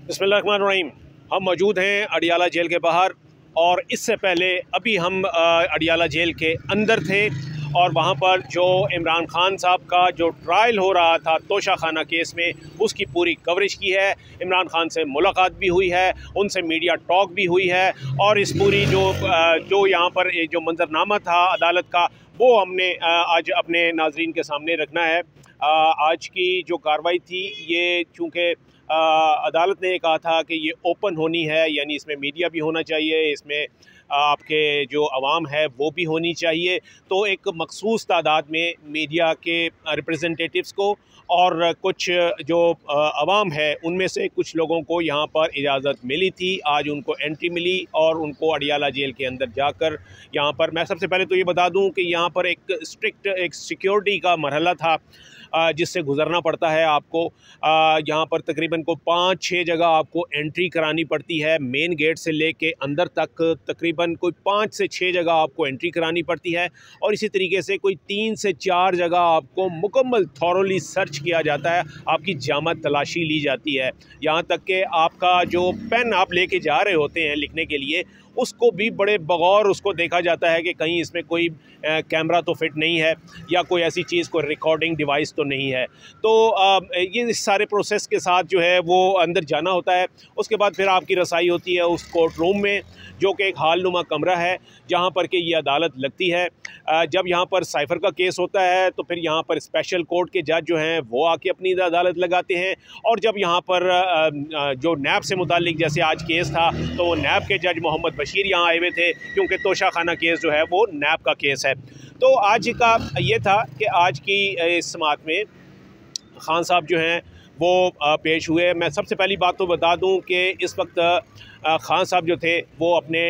बिस्मिल्लाहिर्रहमानिर्रहीम। हम मौजूद हैं अडियाला जेल के बाहर और इससे पहले अभी हम अडियाला जेल के अंदर थे और वहाँ पर जो इमरान खान साहब का जो ट्रायल हो रहा था तोशा खाना केस में, उसकी पूरी कवरेज की है। इमरान खान से मुलाकात भी हुई है, उनसे मीडिया टॉक भी हुई है और इस पूरी जो यहाँ पर जो मंजरनामा था अदालत का, वो हमने आज अपने नाजरीन के सामने रखना है। आज की जो कार्रवाई थी, ये चूँकि अदालत ने ये कहा था कि ये ओपन होनी है, यानी इसमें मीडिया भी होना चाहिए, इसमें आपके जो अवाम है वो भी होनी चाहिए। तो एक मखसूस तादाद में मीडिया के रिप्रेजेंटेटिव्स को और कुछ जो अवाम है उनमें से कुछ लोगों को यहाँ पर इजाज़त मिली थी। आज उनको एंट्री मिली और उनको अडियाला जेल के अंदर जाकर यहाँ पर, मैं सबसे पहले तो ये बता दूँ कि यहाँ पर एक स्ट्रिक्ट एक सिक्योरिटी का मरहला था जिससे गुज़रना पड़ता है आपको। यहाँ पर तकरीबन को 5-6 जगह आपको एंट्री करानी पड़ती है। मेन गेट से लेके अंदर तक तकरीबन कोई 5 से 6 जगह आपको एंट्री करानी पड़ती है और इसी तरीके से कोई 3 से 4 जगह आपको मुकम्मल थॉरोली सर्च किया जाता है, आपकी जामा तलाशी ली जाती है। यहाँ तक कि आपका जो पेन आप लेके जा रहे होते हैं लिखने के लिए, उसको भी बड़े बगौर उसको देखा जाता है कि कहीं इसमें कोई कैमरा तो फिट नहीं है या कोई ऐसी चीज़, कोई रिकॉर्डिंग डिवाइस तो नहीं है। तो ये इस सारे प्रोसेस के साथ जो है वो अंदर जाना होता है। उसके बाद फिर आपकी रसाई होती है उस कोर्ट रूम में, जो कि एक हालनुमा कमरा है जहाँ पर कि ये अदालत लगती है। जब यहाँ पर साइफ़र का केस होता है तो फिर यहाँ पर स्पेशल कोर्ट के जज जो हैं वो आके अपनी अदालत लगाते हैं और जब यहाँ पर जो नैब से मुतालिक जैसे आज केस था तो वो नैब के जज मोहम्मद बशीर यहाँ आए हुए थे, क्योंकि तोशा खाना केस जो है वो नैब का केस है। तो आज का ये था कि आज की इस समाअत में खान साहब जो हैं वो पेश हुए। मैं सबसे पहली बात तो बता दूं कि इस वक्त खान साहब जो थे वो अपने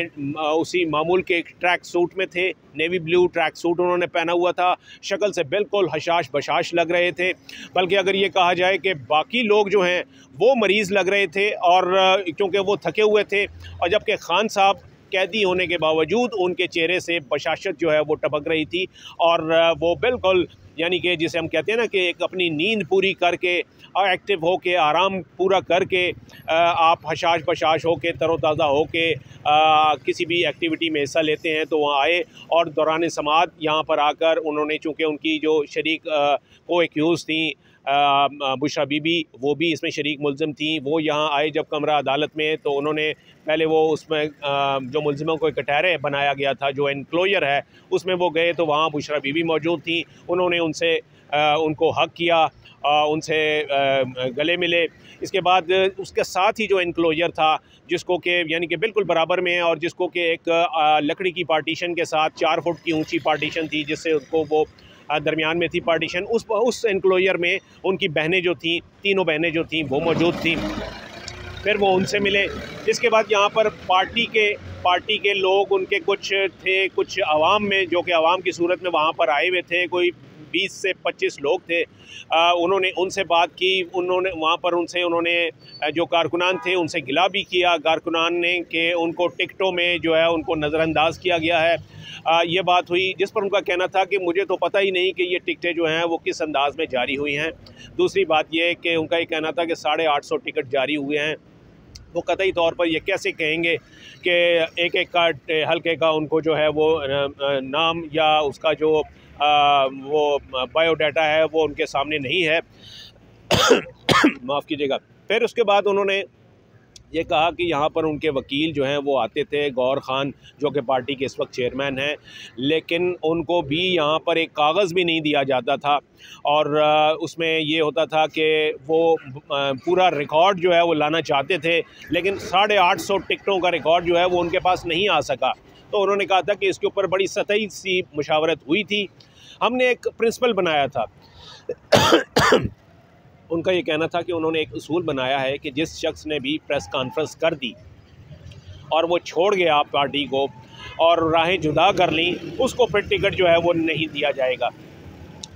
उसी मामूल के ट्रैक सूट में थे। नेवी ब्लू ट्रैक सूट उन्होंने पहना हुआ था, शक्ल से बिल्कुल हशाश बशाश लग रहे थे। बल्कि अगर ये कहा जाए कि बाकी लोग जो हैं वो मरीज़ लग रहे थे और क्योंकि वो थके हुए थे, और जबकि खान साहब कैदी होने के बावजूद उनके चेहरे से बशाशत जो है वो टपक रही थी और वो बिल्कुल, यानी कि जिसे हम कहते हैं ना कि एक अपनी नींद पूरी करके एक्टिव हो के, आराम पूरा करके आप हशाश बशाश हो के, तरोताज़ा हो के किसी भी एक्टिविटी में हिस्सा लेते हैं। तो वहाँ आए और दौरान समाअत यहाँ पर आकर उन्होंने, चूँकि उनकी जो शरीक को एक्यूज़ थी बुशरा बीबी, वो भी इसमें शरीक मुल्ज़िम थी, वो यहाँ आए जब कमरा अदालत में, तो उन्होंने पहले वो उसमें जो मुल्ज़िमों को कटहरे बनाया गया था, जो एनक्लोजर है, उसमें वो गए तो वहाँ बुशरा बीबी मौजूद थी। उन्होंने उनसे उनको हक किया, उनसे गले मिले। इसके बाद उसके साथ ही जो एनक्लोजर था, जिसको कि यानी कि बिल्कुल बराबर में है और जिसको कि एक लकड़ी की पार्टीशन के साथ 4 फुट की ऊंची पार्टीशन थी, जिससे उनको वो दरमियान में थी पार्टीशन, उस एनक्लोजर में उनकी बहनें जो थीं, तीनों बहनें जो थीं वो मौजूद थीं। फिर वो उनसे मिले। इसके बाद यहाँ पर पार्टी के लोग उनके कुछ थे, कुछ आवाम में, जो कि आवाम की सूरत में वहाँ पर आए हुए थे, कोई 20 से 25 लोग थे। उन्होंने उनसे बात की, उन्होंने वहाँ पर उन्होंने जो कारकुनान थे उनसे गिला भी किया कारकुनान ने कि उनको टिकटों में जो है उनको नज़रअंदाज किया गया है। ये बात हुई, जिस पर उनका कहना था कि मुझे तो पता ही नहीं कि ये टिकटें जो हैं वो किस अंदाज़ में जारी हुई हैं। दूसरी बात ये कि उनका ये कहना था कि 850 टिकट जारी हुए हैं। वो कतई तौर पर ये कैसे कहेंगे कि एक का हल्के का उनको जो है वो नाम या उसका जो वो बायोडाटा है वो उनके सामने नहीं है। माफ़ कीजिएगा। फिर उसके बाद उन्होंने ये कहा कि यहाँ पर उनके वकील जो हैं वो आते थे, गौर खान जो कि पार्टी के इस वक्त चेयरमैन हैं, लेकिन उनको भी यहाँ पर एक कागज़ भी नहीं दिया जाता था और उसमें ये होता था कि वो पूरा रिकॉर्ड जो है वो लाना चाहते थे, लेकिन 850 टिकटों का रिकॉर्ड जो है वो उनके पास नहीं आ सका। तो उन्होंने कहा था कि इसके ऊपर बड़ी सतही सी मुशावरत हुई थी, हमने एक प्रिंसिपल बनाया था। उनका ये कहना था कि उन्होंने एक उसूल बनाया है कि जिस शख्स ने भी प्रेस कॉन्फ्रेंस कर दी और वो छोड़ गया पार्टी को और राहें जुदा कर ली, उसको फिर टिकट जो है वो नहीं दिया जाएगा।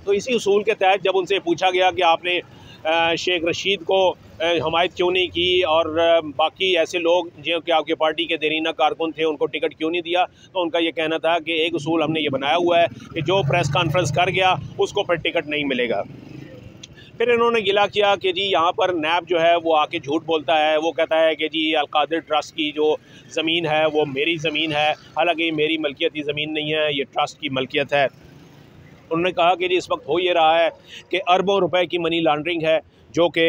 तो इसी उसूल के तहत जब उनसे पूछा गया कि आपने शेख रशीद को हमायत क्यों नहीं की और बाकी ऐसे लोग जो कि आपके पार्टी के देरीना कारकुन थे उनको टिकट क्यों नहीं दिया, तो उनका ये कहना था कि एक उसूल हमने ये बनाया हुआ है कि जो प्रेस कॉन्फ्रेंस कर गया उसको फिर टिकट नहीं मिलेगा। फिर इन्होंने गिला किया कि जी यहाँ पर नैब जो है वो आके झूठ बोलता है, वो कहता है कि जी अलकादिर ट्रस्ट की जो ज़मीन है वो मेरी ज़मीन है, हालांकि मेरी मलकियती ज़मीन नहीं है, ये ट्रस्ट की मलकियत है। उन्होंने कहा कि जी इस वक्त हो ये रहा है कि अरबों रुपए की मनी लॉन्ड्रिंग है जो कि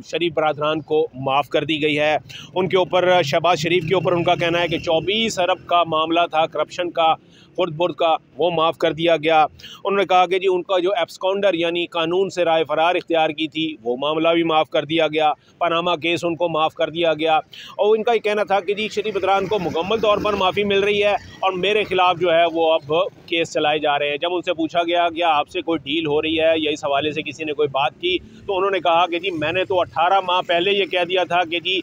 शरीफ बरादरान को माफ़ कर दी गई है। उनके ऊपर शहबाज शरीफ के ऊपर उनका कहना है कि 24 अरब का मामला था करप्शन का, खुर्द बुर्द का, वो माफ़ कर दिया गया। उन्होंने कहा कि जी उनका जो एब्सकॉन्डर यानी कानून से राय फरार इख्तियार की थी वो मामला भी माफ़ कर दिया गया, पनामा केस उनको माफ़ कर दिया गया। और इनका ये कहना था कि जी शरीफ बरादरान को मुकम्मल तौर पर माफ़ी मिल रही है और मेरे ख़िलाफ़ जो है वो अब केस चलाए जा रहे हैं। जब उनसे पूछा गया कि आपसे कोई डील हो रही है या इस हवाले से किसी ने कोई बात की, तो उन्होंने कहा कि जी मैंने तो 18 माह पहले ये कह दिया था कि जी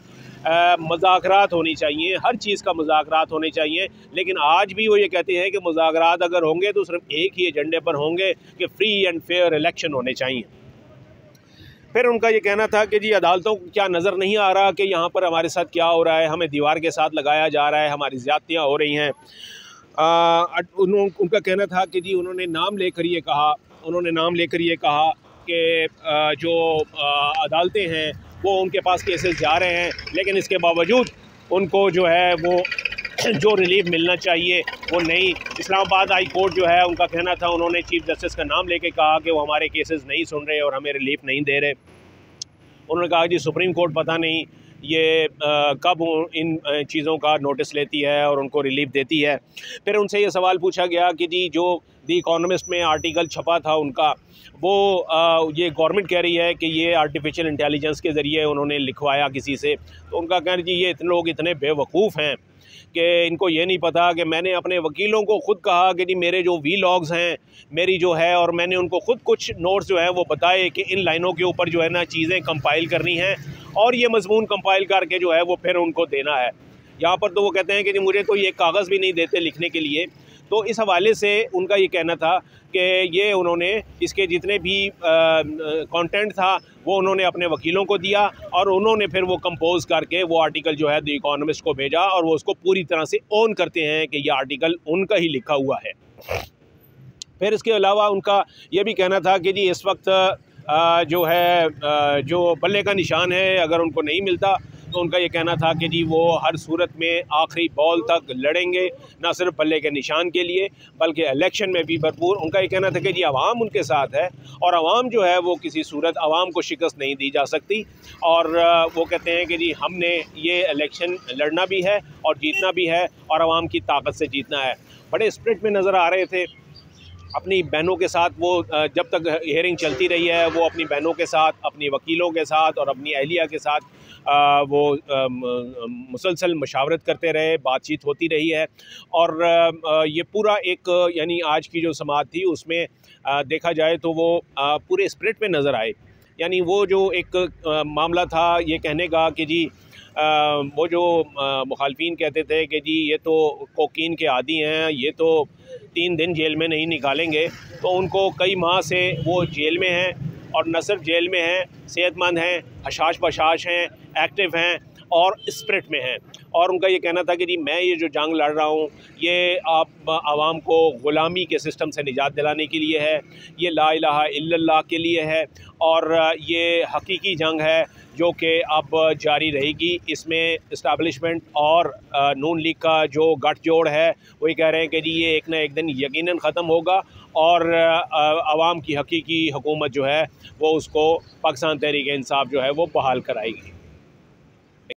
मुज़ाकरात होनी चाहिए, हर चीज़ का मुज़ाकरात होने चाहिए, लेकिन आज भी वो ये कहते हैं कि मुज़ाकरात अगर होंगे तो सिर्फ एक ही एजेंडे पर होंगे कि फ्री एंड फेयर इलेक्शन होने चाहिए। फिर उनका ये कहना था कि जी अदालतों को क्या नज़र नहीं आ रहा कि यहाँ पर हमारे साथ क्या हो रहा है, हमें दीवार के साथ लगाया जा रहा है, हमारी ज़्यादतियाँ हो रही हैं। उनका कहना था कि जी उन्होंने नाम लेकर ये कहा कि जो अदालतें हैं वो उनके पास केसेस जा रहे हैं, लेकिन इसके बावजूद उनको जो है वो जो रिलीफ मिलना चाहिए वो नहीं। इस्लामाबाद हाई कोर्ट जो है उनका कहना था, उन्होंने चीफ जस्टिस का नाम लेके कहा कि वो हमारे केसेस नहीं सुन रहे और हमें रिलीफ नहीं दे रहे। उन्होंने कहा जी सुप्रीम कोर्ट पता नहीं ये कब इन चीज़ों का नोटिस लेती है और उनको रिलीफ देती है। फिर उनसे ये सवाल पूछा गया कि जी जो दी इकोनॉमिस्ट में आर्टिकल छपा था उनका, वो ये गवर्नमेंट कह रही है कि ये आर्टिफिशियल इंटेलिजेंस के ज़रिए उन्होंने लिखवाया किसी से। तो उनका कहना जी ये इतने लोग इतने बेवकूफ़ हैं कि इनको ये नहीं पता कि मैंने अपने वकीलों को ख़ुद कहा कि जी मेरे जो वीलॉग्स हैं मेरी जो है, और मैंने उनको ख़ुद कुछ नोट्स जो है वो बताए कि इन लाइनों के ऊपर जो है ना चीज़ें कंपाइल करनी हैं और ये मजमून कंपाइल करके जो है वो फिर उनको देना है। यहाँ पर तो वो कहते हैं कि जी मुझे तो ये कागज़ भी नहीं देते लिखने के लिए। तो इस हवाले से उनका ये कहना था कि ये उन्होंने इसके जितने भी कंटेंट था वो उन्होंने अपने वकीलों को दिया और उन्होंने फिर वो कंपोज करके वो आर्टिकल जो है द इकोनॉमिस्ट को भेजा और वो उसको पूरी तरह से ओन करते हैं कि ये आर्टिकल उनका ही लिखा हुआ है। फिर इसके अलावा उनका ये भी कहना था कि जी इस वक्त जो है जो बल्ले का निशान है अगर उनको नहीं मिलता तो उनका ये कहना था कि जी वो हर सूरत में आखिरी बॉल तक लड़ेंगे, ना सिर्फ बल्ले के निशान के लिए बल्कि इलेक्शन में भी भरपूर। उनका ये कहना था कि जी आवाम उनके साथ है और आवाम जो है वो किसी सूरत आवाम को शिकस्त नहीं दी जा सकती। और वो कहते हैं कि जी हमने ये इलेक्शन लड़ना भी है और जीतना भी है और आवाम की ताकत से जीतना है। बड़े स्पिरिट में नज़र आ रहे थे अपनी बहनों के साथ। वो जब तक हियरिंग चलती रही है वो अपनी बहनों के साथ, अपनी वकीलों के साथ और अपनी अहलिया के साथ वो मुसलसल मशावरत करते रहे, बातचीत होती रही है। और ये पूरा एक यानी आज की जो समाअत थी उसमें देखा जाए तो वो पूरे स्पिरिट में नज़र आए। यानी वो जो एक मामला था ये कहने का कि जी वो जो मुखालफिन कहते थे कि जी ये तो कोकीन के आदी हैं, ये तो 3 दिन जेल में नहीं निकालेंगे, तो उनको कई माह से वो जेल में हैं और न सिर्फ जेल में हैं, सेहतमंद हैं, हशाश बशाश हैं, एक्टिव हैं और स्पिरिट में हैं। और उनका ये कहना था कि जी मैं ये जो जंग लड़ रहा हूँ ये आप आवाम को ग़ुलामी के सिस्टम से निजात दिलाने के लिए है, ये ला इलाहा इल्लल्लाह के लिए है और ये हकीकी जंग है जो कि अब जारी रहेगी। इसमें इस्टेब्लिशमेंट और नून लीग का जो गठजोड़ है वही कह रहे हैं कि जी ये एक ना एक दिन यकीनन ख़त्म होगा और आवाम की हकीकी हुकूमत जो है वो उसको पाकिस्तान तहरीक इंसाफ जो है वो बहाल कराएगी।